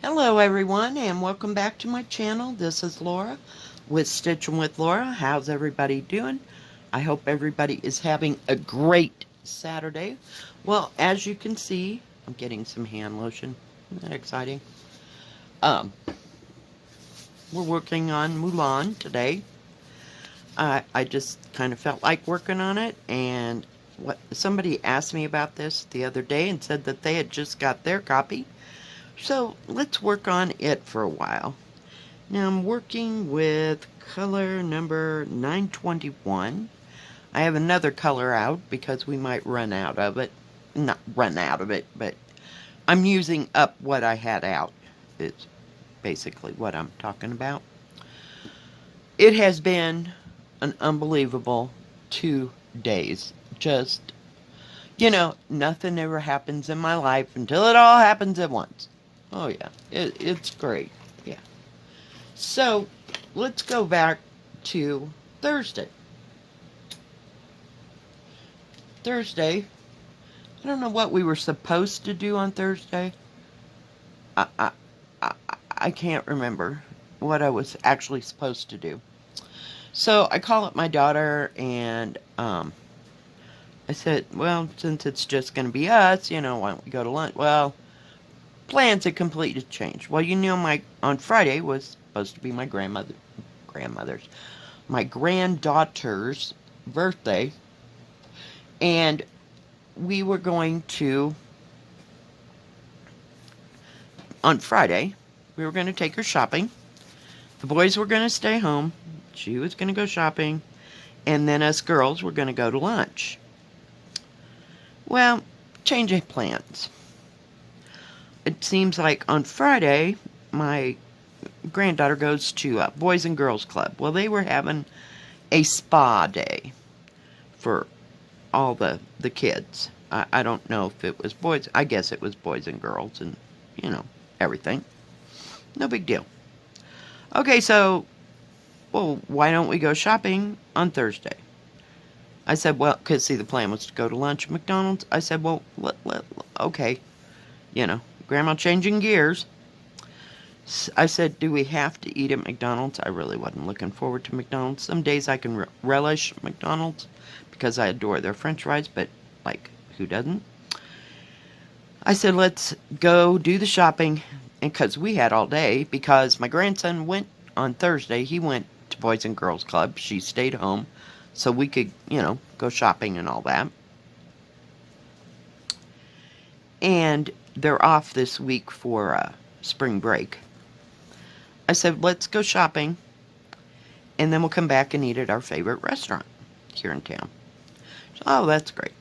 Hello everyone and welcome back to my channel. This is Laura with Stitchin with Laura. How's everybody doing? I hope everybody is having a great Saturday. Well, as you can see, I'm getting some hand lotion. Isn't that exciting? Um, we're working on Mulan today. I just kind of felt like working on it, and somebody asked me about this the other day and said that they had just got their copy. So let's work on it for a while. Now I'm working with color number 921. I have another color out because we might run out of it. Not run out of it, but I'm using up what I had out. It's basically what I'm talking about. It has been an unbelievable 2 days. Just, nothing ever happens in my life until it all happens at once. Oh, yeah, it's great. Yeah. So, let's go back to Thursday. Thursday, I don't know what we were supposed to do on Thursday. I, I, I, I can't remember what I was actually supposed to do. So I call up my daughter and I said, well, since it's just going to be us, why don't we go to lunch? Well, plans had completely changed. Well, on Friday was supposed to be my granddaughter's birthday, and we were going to, on Friday, we were going to take her shopping. The boys were going to stay home. She was going to go shopping. And then us girls were going to go to lunch. Well, change of plans. It seems like on Friday, my granddaughter goes to a Boys and Girls Club. Well, they were having a spa day for all the kids. I don't know if it was boys. I guess it was boys and girls and, everything. No big deal. Okay, so, well, why don't we go shopping on Thursday? I said, well, because see, the plan was to go to lunch at McDonald's. I said, well, okay, Grandma changing gears. I said, do we have to eat at McDonald's? I really wasn't looking forward to McDonald's. Some days I can relish McDonald's because I adore their french fries, but, like, who doesn't? I said, let's go do the shopping, and because we had all day, because my grandson went on Thursday, he went to Boys and Girls Club. She stayed home, so we could, go shopping and all that. And they're off this week for spring break. I said, let's go shopping, and then we'll come back and eat at our favorite restaurant here in town. So, oh, that's great.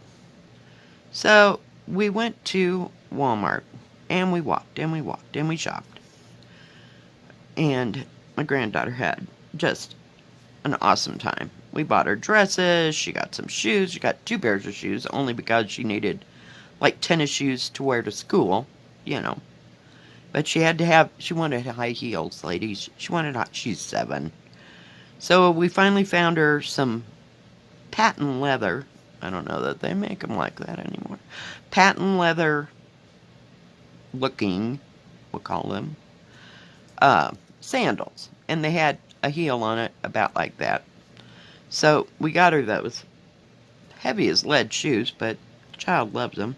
So we went to Walmart, and we walked, and we walked, and we shopped. And my granddaughter had just an awesome time. We bought her dresses, she got some shoes, she got 2 pairs of shoes, only because she needed, like, tennis shoes to wear to school, But she wanted high heels, ladies. She's 7. So we finally found her some patent leather. I don't know that they make them like that anymore. Patent leather looking, we'll call them, sandals. And they had a heel on it about like that. So we got her those. Heavy as lead shoes, but the child loves them.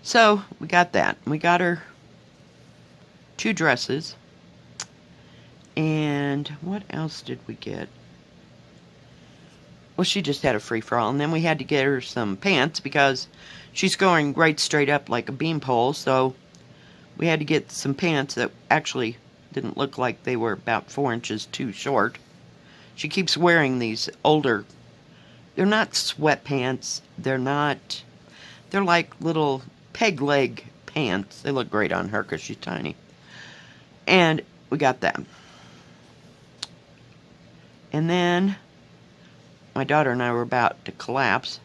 So we got that. We got her 2 dresses. And what else did we get? Well, she just had a free-for-all. And then we had to get her some pants because she's going right straight up like a beanpole. So we had to get some pants that actually didn't look like they were about 4 inches too short. She keeps wearing these older, they're not sweatpants. They're like little peg leg pants. They look great on her because she's tiny. And we got them. And then my daughter and I were about to collapse.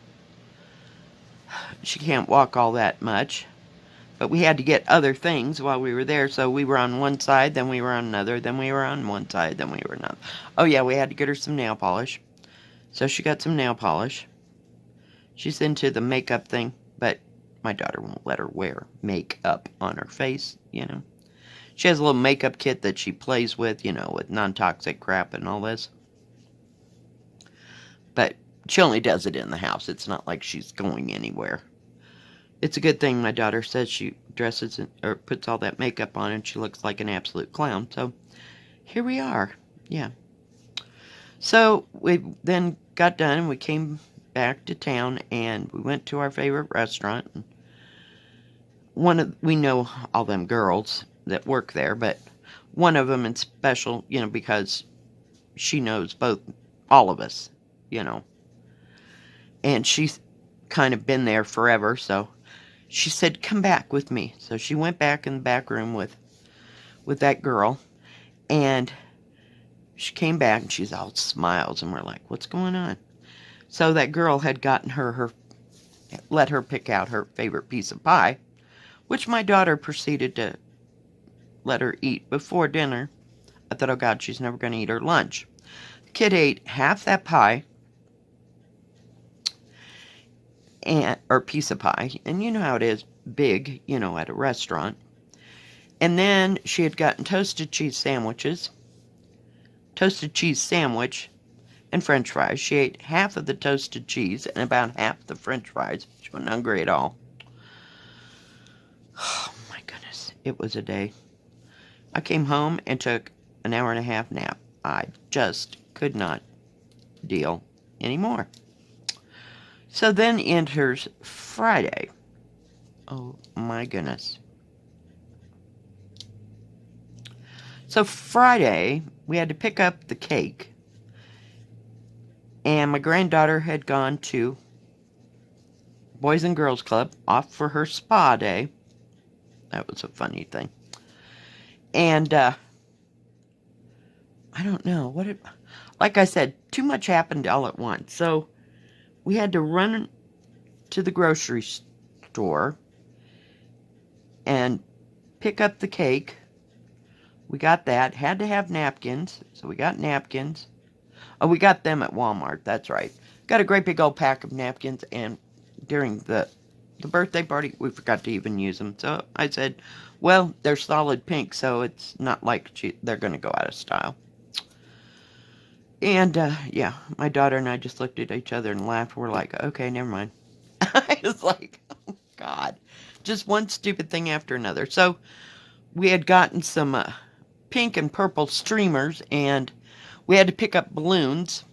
She can't walk all that much. But we had to get other things while we were there. So we were on one side, then we were on another, then we were on one side, then we were another. Oh yeah, we had to get her some nail polish. So she got some nail polish. She's into the makeup thing, but my daughter won't let her wear makeup on her face, you know. She has a little makeup kit that she plays with, you know, with non-toxic crap and all this. But she only does it in the house. It's not like she's going anywhere. It's a good thing my daughter says she dresses or puts all that makeup on and she looks like an absolute clown. So here we are. Yeah. So we then got done and we came back to town and we went to our favorite restaurant. We know all them girls that work there, but one of them in special, you know, because she knows all of us, you know. And she's kind of been there forever, so she said, "Come back with me." So she went back in the back room with that girl, and she came back and she's all smiles, and we're like, "What's going on?" So that girl had gotten let her pick out her favorite piece of pie, which my daughter proceeded to let her eat before dinner. I thought, oh God, she's never going to eat her lunch. The kid ate half that pie, or piece of pie, and you know how it is, big, you know, at a restaurant. And then she had gotten toasted cheese sandwich, and french fries. She ate half of the toasted cheese and about half the french fries. She wasn't hungry at all. Oh my goodness, it was a day. I came home and took an hour and a half nap. I just could not deal anymore. So then enters Friday. Oh my goodness. So Friday, we had to pick up the cake. And my granddaughter had gone to Boys and Girls Club, off for her spa day. That was a funny thing. And, I don't know, like I said, too much happened all at once. So we had to run to the grocery store and pick up the cake. We got that. Had to have napkins, so we got napkins. Oh, we got them at Walmart, that's right. Got a great big old pack of napkins, and during the birthday party, we forgot to even use them. So I said, well, they're solid pink, so it's not like they're going to go out of style. And, yeah, my daughter and I just looked at each other and laughed. We're like, okay, never mind. I was like, oh, God. Just one stupid thing after another. So we had gotten some pink and purple streamers, and we had to pick up balloons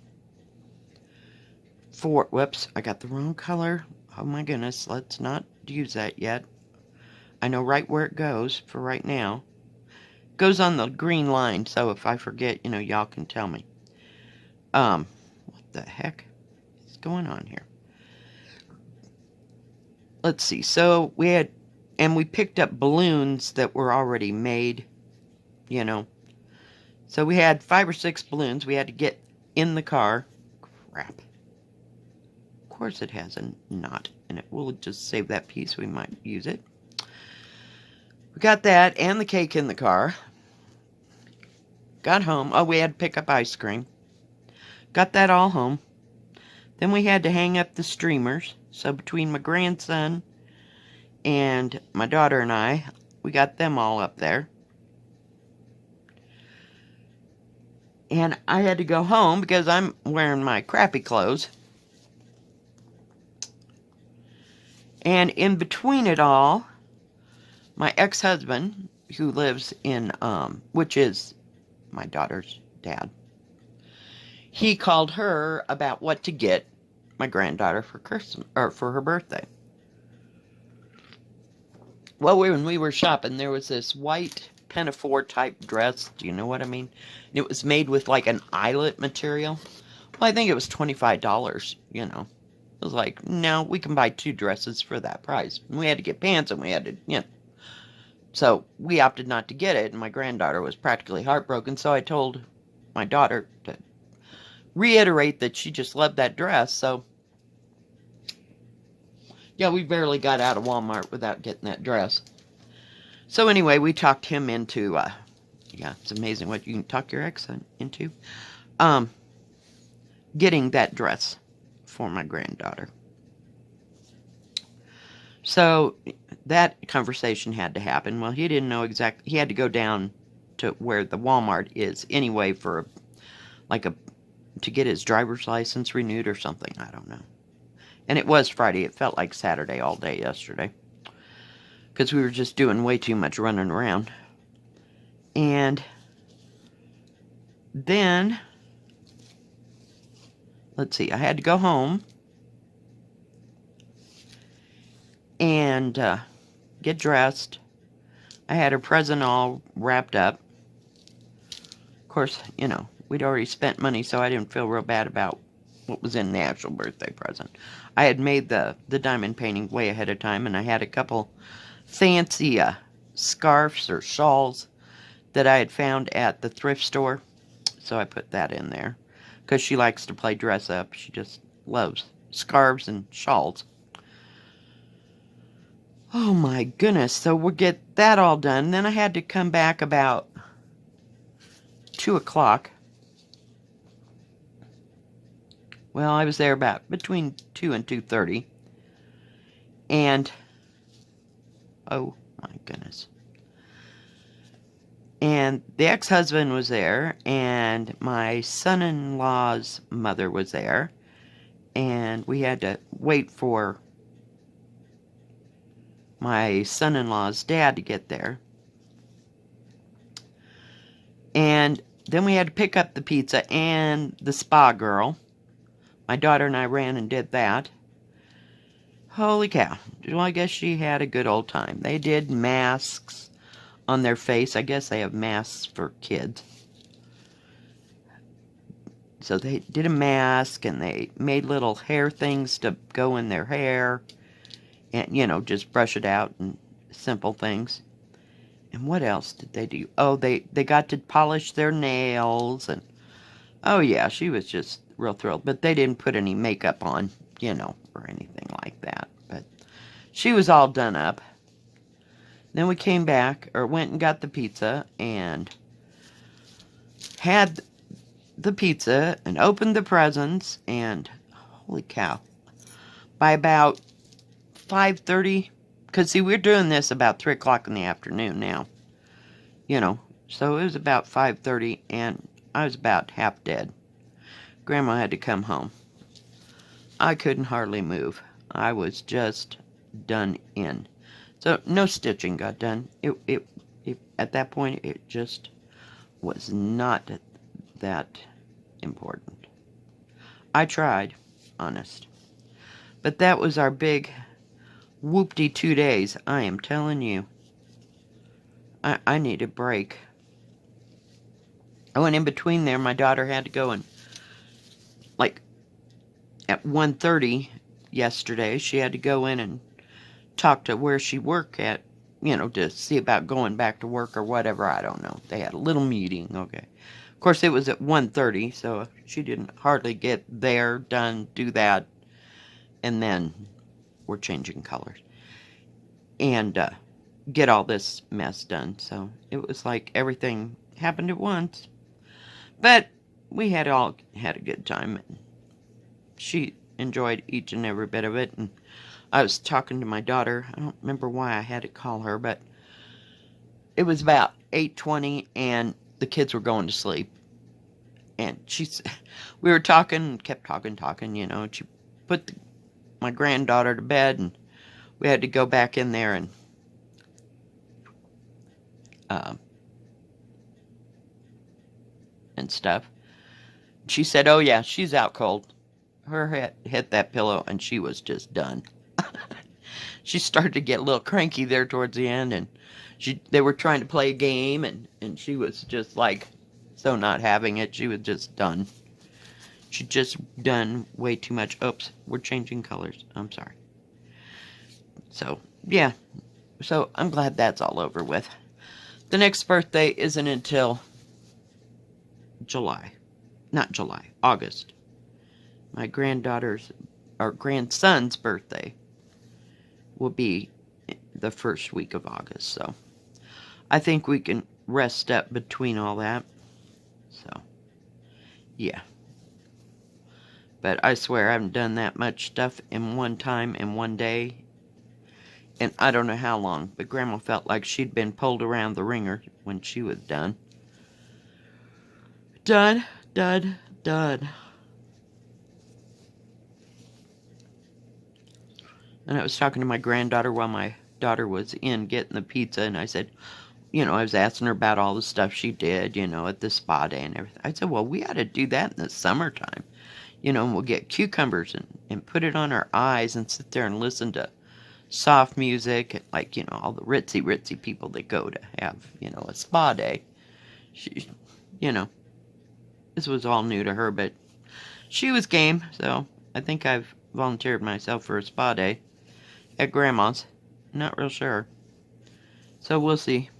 whoops, I got the wrong color. Oh my goodness, let's not use that yet. I know right where it goes for right now. It goes on the green line, so if I forget, you know, y'all can tell me. What the heck is going on here? Let's see. So we picked up balloons that were already made, you know. So we had 5 or 6 balloons we had to get in the car. Crap. Of course it has a knot in it. We'll just save that piece. We might use it. We got that and the cake in the car. Got home. Oh, we had to pick up ice cream. Got that all home. Then we had to hang up the streamers. So between my grandson and my daughter and I, we got them all up there. And I had to go home because I'm wearing my crappy clothes. And in between it all, my ex-husband, who lives in, which is my daughter's dad, he called her about what to get my granddaughter for Christmas, or for her birthday. Well, when we were shopping, there was this white pinafore type dress. Do you know what I mean? It was made with like an eyelet material. Well, I think it was $25, you know. It was like, no, we can buy 2 dresses for that price. And we had to get pants and we had to, you know. So we opted not to get it, and my granddaughter was practically heartbroken. So I told my daughter to reiterate that she just loved that dress. So, yeah, we barely got out of Walmart without getting that dress. So anyway, we talked him into, yeah, it's amazing what you can talk your ex into, getting that dress for my granddaughter. So that conversation had to happen. Well, he didn't know exactly. He had to go down to where the Walmart is anyway for like a to get his driver's license renewed or something. I don't know. And it was Friday. It felt like Saturday all day yesterday because we were just doing way too much running around. And then, let's see, I had to go home and get dressed. I had her present all wrapped up. Of course, we'd already spent money, so I didn't feel real bad about what was in the actual birthday present. I had made the diamond painting way ahead of time, and I had a couple fancy scarves or shawls that I had found at the thrift store. So I put that in there because she likes to play dress up. She just loves scarves and shawls. Oh my goodness. So we'll get that all done. Then I had to come back about 2 o'clock. Well, I was there about between 2 and 2:30. And, oh my goodness. And the ex-husband was there, and my son-in-law's mother was there, and we had to wait for my son-in-law's dad to get there. And then we had to pick up the pizza and the spa girl. My daughter and I ran and did that. Holy cow. Well, I guess she had a good old time. They did masks on their face. I guess they have masks for kids. So they did a mask, and they made little hair things to go in their hair. And, just brush it out and simple things. And what else did they do? Oh, they got to polish their nails. And, oh yeah, she was just real thrilled. But they didn't put any makeup on, or anything like that. But she was all done up. Then we came back, or went and got the pizza, and had the pizza, and opened the presents, and holy cow. By about 5:30, because see, we're doing this about 3 o'clock in the afternoon now. So it was about 5:30, and I was about half dead. Grandma had to come home. I couldn't hardly move. I was just done in. So no stitching got done. It at that point, it just was not that important. I tried, honest. But that was our big whoop-de 2 days. I am telling you. I need a break. Oh, and in between there, my daughter had to go and, like, at 1:30 yesterday, she had to go in and talk to where she worked at, to see about going back to work or whatever. I don't know. They had a little meeting, okay. Of course, it was at 1:30, so she didn't hardly get there, done, do that, and then we're changing colors. And get all this mess done. So it was like everything happened at once. But we had a good time. She enjoyed each and every bit of it. And I was talking to my daughter. I don't remember why I had to call her, but it was about 8:20, and the kids were going to sleep. And we were talking, kept talking, and she put my granddaughter to bed, and we had to go back in there and stuff. She said, oh yeah, she's out cold. Her head hit that pillow, and she was just done. She started to get a little cranky there towards the end, and they were trying to play a game, and she was just like so not having it. She was just done. She'd just done way too much. Oops, we're changing colors. I'm sorry. So, yeah. So, I'm glad that's all over with. The next birthday isn't until August. My grandson's birthday will be the first week of August. So, I think we can rest up between all that. So, yeah. But I swear I haven't done that much stuff in one time, in one day, And I don't know how long, but Grandma felt like she'd been pulled around the ringer when she was done. Done, done, done. And I was talking to my granddaughter while my daughter was in getting the pizza, and I said, I was asking her about all the stuff she did, at the spa day and everything. I said, well, we ought to do that in the summertime, and we'll get cucumbers and put it on our eyes and sit there and listen to soft music, and like, all the ritzy people that go to have, a spa day. She, you know, this was all new to her, but she was game, so I think I've volunteered myself for a spa day at Grandma's. Not real sure. So we'll see.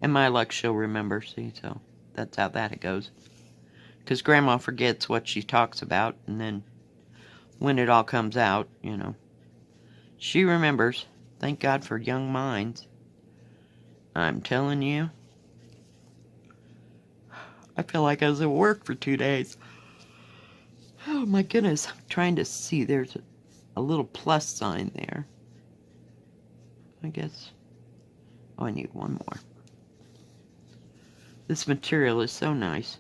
And my luck, she'll remember, see, so that's how that goes. Because Grandma forgets what she talks about, and then when it all comes out, she remembers. Thank God for young minds. I'm telling you. I feel like I was at work for 2 days. Oh my goodness, I'm trying to see. There's a little plus sign there. I guess. Oh, I need one more. This material is so nice.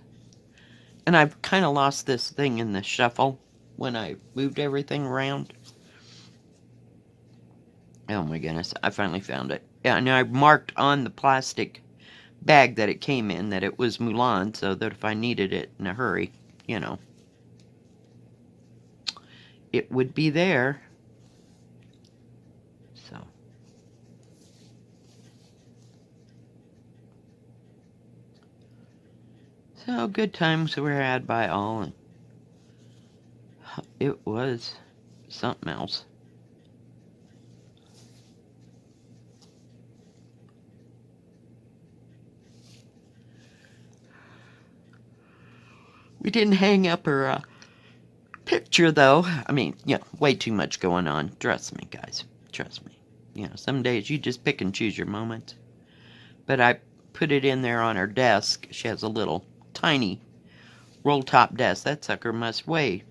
And I've kind of lost this thing in the shuffle when I moved everything around. Oh my goodness, I finally found it. Yeah, and I marked on the plastic bag that it came in that it was Mulan, so that if I needed it in a hurry, it would be there. So good times were had by all, and it was something else. We didn't hang up her picture, though. I mean, way too much going on. Trust me, guys. Trust me. Some days you just pick and choose your moments. But I put it in there on her desk. She has a little tiny roll-top desk. That sucker must weigh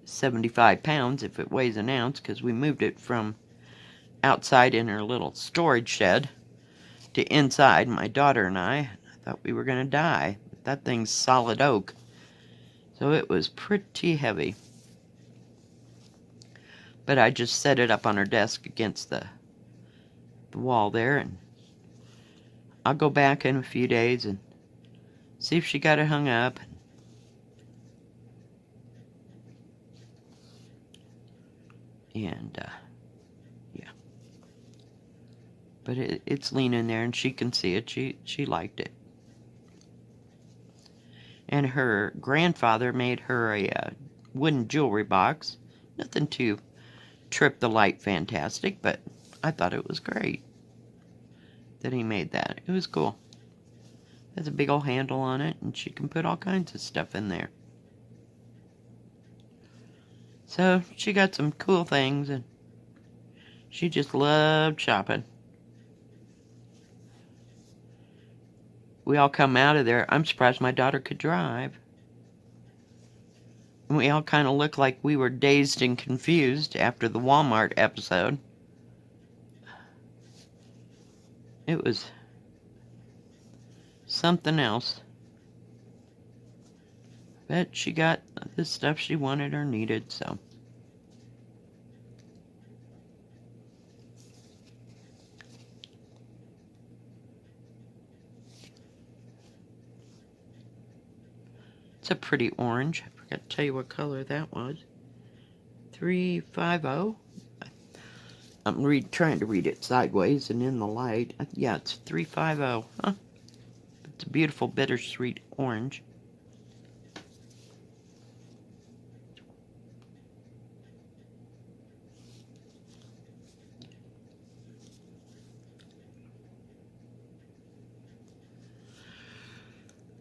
75 pounds if it weighs an ounce, because we moved it from outside in her little storage shed to inside, my daughter and I thought we were going to die. That thing's solid oak, so it was pretty heavy. But I just set it up on her desk against the wall there, and I'll go back in a few days and see if she got it hung up. And, yeah. But it's leaning there, and she can see it. She liked it. And her grandfather made her a wooden jewelry box. Nothing too trip the light fantastic, but I thought it was great that he made that. It was cool. It has a big old handle on it, and she can put all kinds of stuff in there. So she got some cool things, and she just loved shopping. We all come out of there. I'm surprised my daughter could drive. And we all kind of looked like we were dazed and confused after the Walmart episode. It was something else. But she got the stuff she wanted or needed, so. It's a pretty orange. I forgot to tell you what color that was. 350. I'm trying to read it sideways and in the light. Yeah, it's 350. Huh? It's a beautiful bittersweet orange.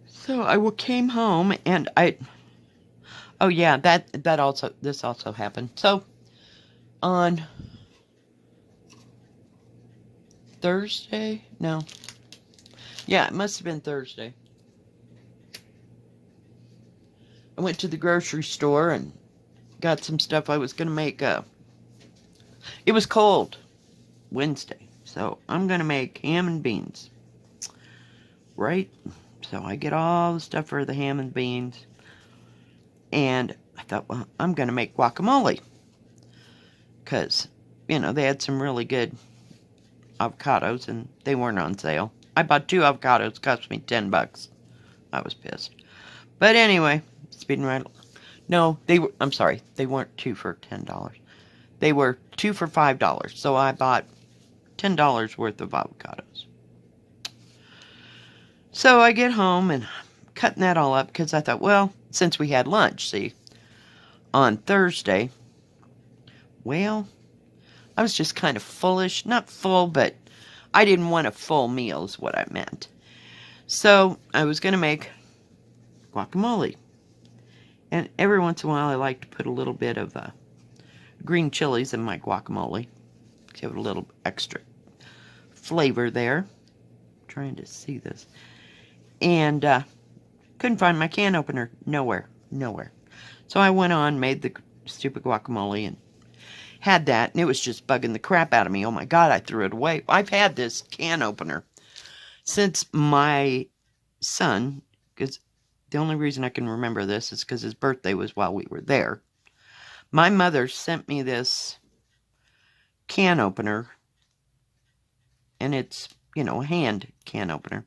So I came home and oh yeah, this also happened. So on Thursday? No. Yeah, it must have been Thursday. I went to the grocery store and got some stuff I was going to make It was cold Wednesday, so I'm going to make ham and beans. Right? So I get all the stuff for the ham and beans. And I thought, well, I'm going to make guacamole. Because, they had some really good avocados and they weren't on sale. I bought 2 avocados, cost me $10. I was pissed. But anyway, speeding right along. No, I'm sorry, they weren't 2 for $10. They were 2 for $5. So I bought $10 worth of avocados. So I get home and cutting that all up because I thought, well, since we had lunch, see, on Thursday, well, I was just kind of fullish. Not full, but I didn't want a full meal is what I meant. So I was going to make guacamole. And every once in a while I like to put a little bit of green chilies in my guacamole. Give it a little extra flavor there. I'm trying to see this. And couldn't find my can opener. Nowhere. So I went on, made the stupid guacamole and had that, and it was just bugging the crap out of me. Oh my God, I threw it away. I've had this can opener since my son, because the only reason I can remember this is because his birthday was while we were there. My mother sent me this can opener, and it's, a hand can opener.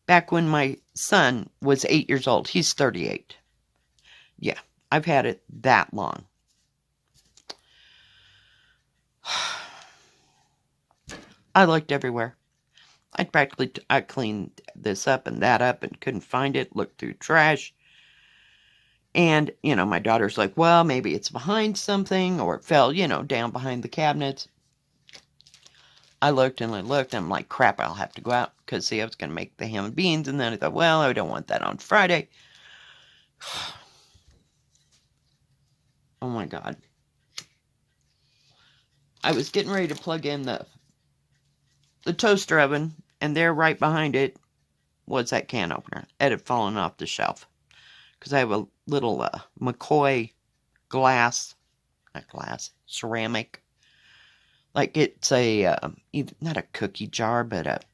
Back when my son was 8 years old. He's 38. Yeah, I've had it that long. I looked everywhere. I cleaned this up and that up and couldn't find it. Looked through trash. And, my daughter's like, well, maybe it's behind something or it fell, down behind the cabinets. I looked and I looked and I'm like, crap, I'll have to go out because, see, I was going to make the ham and beans. And then I thought, well, I don't want that on Friday. Oh my God. I was getting ready to plug in the toaster oven, and there right behind it was that can opener. It had fallen off the shelf. Because I have a little McCoy ceramic. Like it's not a cookie jar, but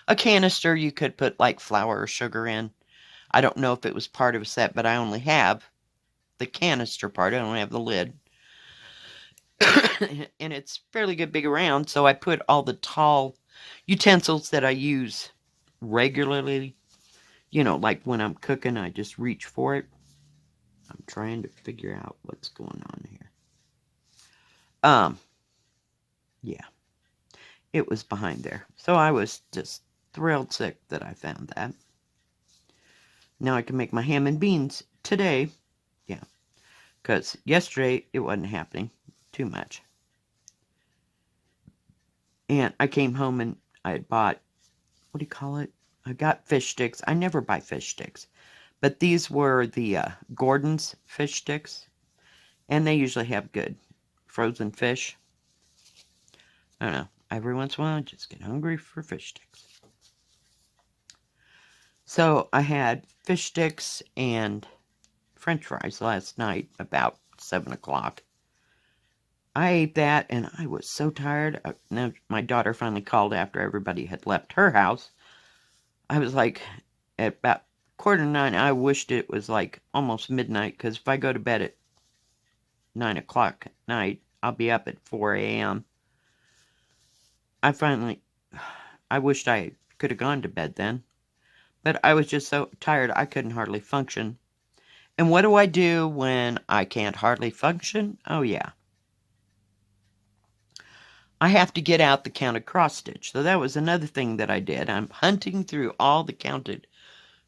a canister you could put like flour or sugar in. I don't know if it was part of a set, but I only have the canister part. I don't have the lid. And it's fairly good big around, so I put all the tall utensils that I use regularly. Like when I'm cooking, I just reach for it. I'm trying to figure out what's going on here. Yeah. It was behind there. So I was just thrilled sick that I found that. Now I can make my ham and beans today. Yeah. Because yesterday it wasn't happening too much. And I came home and I had bought, what do you call it? I got fish sticks. I never buy fish sticks. But these were the Gordon's fish sticks. And they usually have good frozen fish. I don't know. Every once in a while, I just get hungry for fish sticks. So I had fish sticks and French fries last night about 7 o'clock. I ate that and I was so tired. Now my daughter finally called after everybody had left her house. I was like, at about 8:45, I wished it was like almost midnight, because if I go to bed at 9 o'clock at night, I'll be up at 4 a.m. I wished I could have gone to bed then, but I was just so tired I couldn't hardly function. And what do I do when I can't hardly function? Oh yeah. I have to get out the counted cross stitch. So that was another thing that I did. I'm hunting through all the counted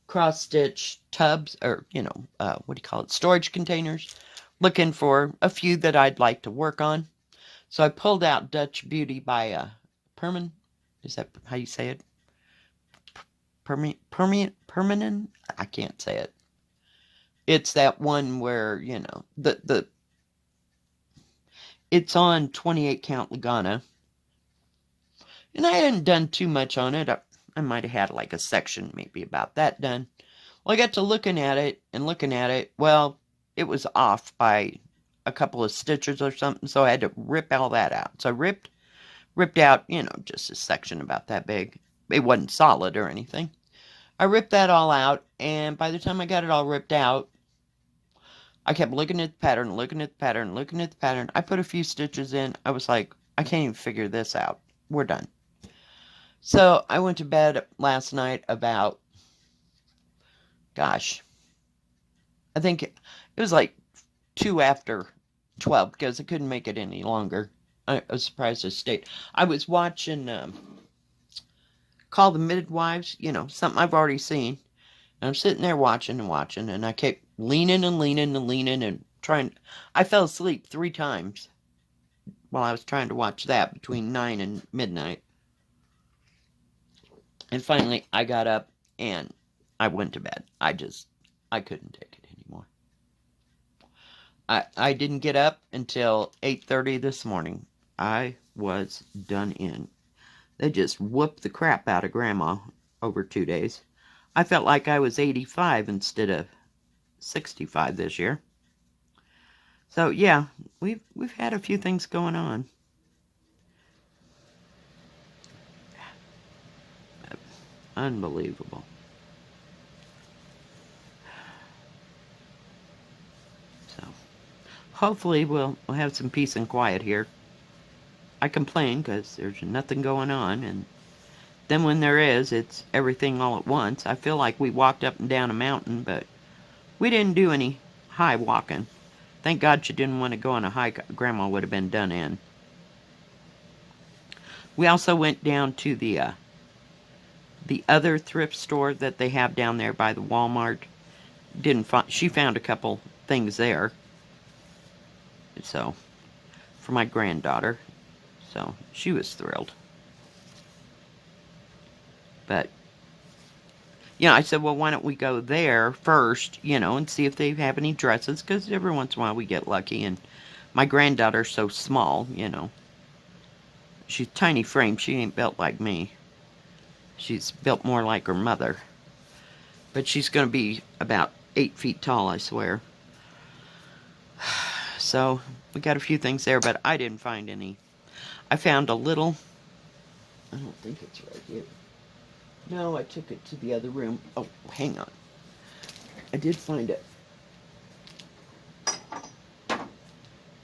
cross stitch tubs, or, storage containers, looking for a few that I'd like to work on. So I pulled out Dutch Beauty by Perman. Is that how you say it? Permanent? I can't say it. It's that one where, it's on 28 count Lagana. And I hadn't done too much on it. I might have had like a section maybe about that done. Well, I got to looking at it. Well, it was off by a couple of stitches or something, so I had to rip all that out. So I ripped out, just a section about that big. It wasn't solid or anything. I ripped that all out, and by the time I got it all ripped out, I kept looking at the pattern, looking at the pattern, looking at the pattern. I put a few stitches in. I was like, I can't even figure this out. We're done. So I went to bed last night about, gosh, I think it was like 2 after 12 because I couldn't make it any longer. I was surprised I stayed. I was watching Call the Midwives, something I've already seen. And I'm sitting there watching and watching, and I kept leaning and leaning and leaning and trying. I fell asleep 3 times while I was trying to watch that between 9 and midnight. And finally, I got up and I went to bed. I couldn't take it anymore. I didn't get up until 8:30 this morning. I was done in. They just whooped the crap out of Grandma over 2 days. I felt like I was 85 instead of 65 this year. So yeah, we've had a few things going on. Unbelievable. So hopefully we'll have some peace and quiet here. I complain because there's nothing going on, and then when there is, it's everything all at once. I feel like we walked up and down a mountain, but we didn't do any high walking. Thank God she didn't want to go on a hike. Grandma would have been done in. We also went down to the other thrift store that they have down there by the Walmart. She found a couple things there. So, for my granddaughter. So, she was thrilled. But, I said, well, why don't we go there first, and see if they have any dresses, because every once in a while we get lucky, and my granddaughter's so small, She's tiny frame. She ain't built like me. She's built more like her mother. But she's going to be about 8 feet tall, I swear. So, we got a few things there, but I didn't find any. I found a little... I don't think it's right here. No, I took it to the other room. Oh, hang on. I did find it.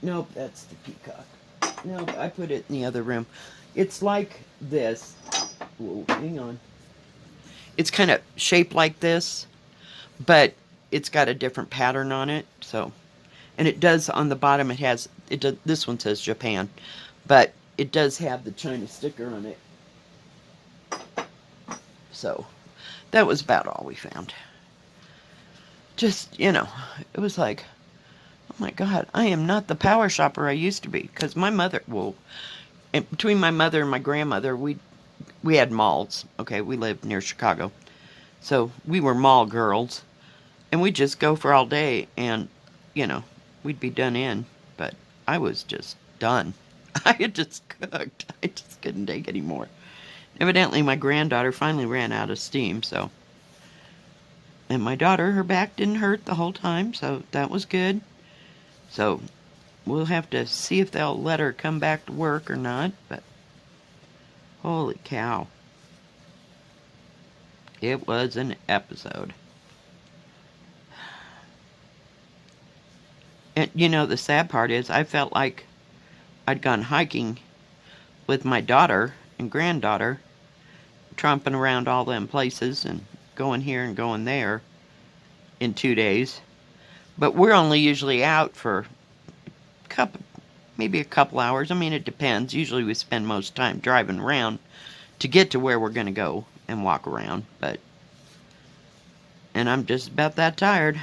Nope, that's the peacock. Nope, I put it in the other room. It's like this. Whoa, hang on. It's kind of shaped like this, but it's got a different pattern on it. So, and it does on the bottom. This one says Japan, but it does have the China sticker on it. So, that was about all we found. Just, it was like, oh my God, I am not the power shopper I used to be. Because my mother, between my mother and my grandmother, we had malls. Okay, we lived near Chicago. So, we were mall girls. And we'd just go for all day. And, we'd be done in. But I was just done. I had just cooked. I just couldn't take anymore. Evidently, my granddaughter finally ran out of steam, so. And my daughter, her back didn't hurt the whole time, so that was good. So, we'll have to see if they'll let her come back to work or not, but holy cow. It was an episode. And, the sad part is I felt like I'd gone hiking with my daughter and granddaughter, tromping around all them places and going here and going there in 2 days. But we're only usually out for maybe a couple hours. I mean, it depends. Usually we spend most time driving around to get to where we're going to go and walk around. And I'm just about that tired.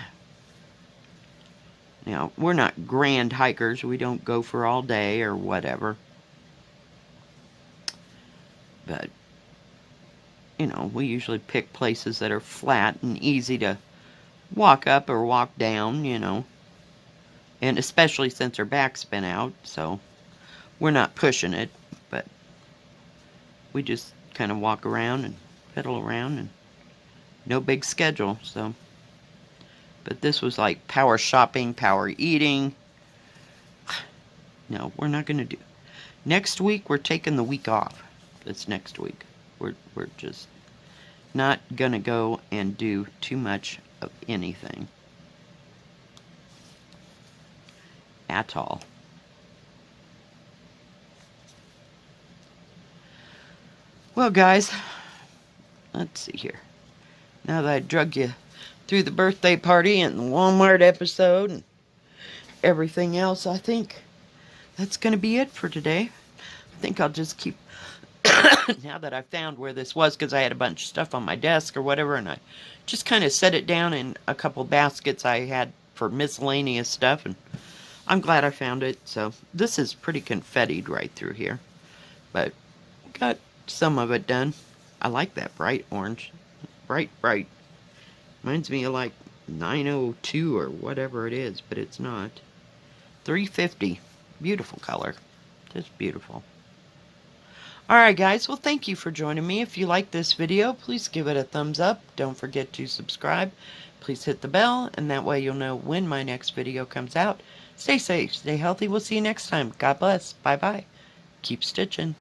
We're not grand hikers. We don't go for all day or whatever. But, we usually pick places that are flat and easy to walk up or walk down, And especially since her back's been out, so we're not pushing it. But we just kind of walk around and pedal around and no big schedule, so. But this was like power shopping, power eating. No, we're not going to do. Next week, we're taking the week off. This next week. We're just not going to go and do too much of anything. At all. Well, guys, let's see here. Now that I drug you through the birthday party and the Walmart episode and everything else, I think that's going to be it for today. I think I'll just keep, now that I've found where this was, because I had a bunch of stuff on my desk or whatever, and I just kind of set it down in a couple baskets I had for miscellaneous stuff, and I'm glad I found it. So this is pretty confettied right through here, but got some of it done. I like that bright orange. Bright. Reminds me of like 902 or whatever it is, but it's not. 350. Beautiful color. Just beautiful. Alright guys, well thank you for joining me. If you like this video, please give it a thumbs up. Don't forget to subscribe. Please hit the bell, and that way you'll know when my next video comes out. Stay safe, stay healthy. We'll see you next time. God bless. Bye-bye. Keep stitching.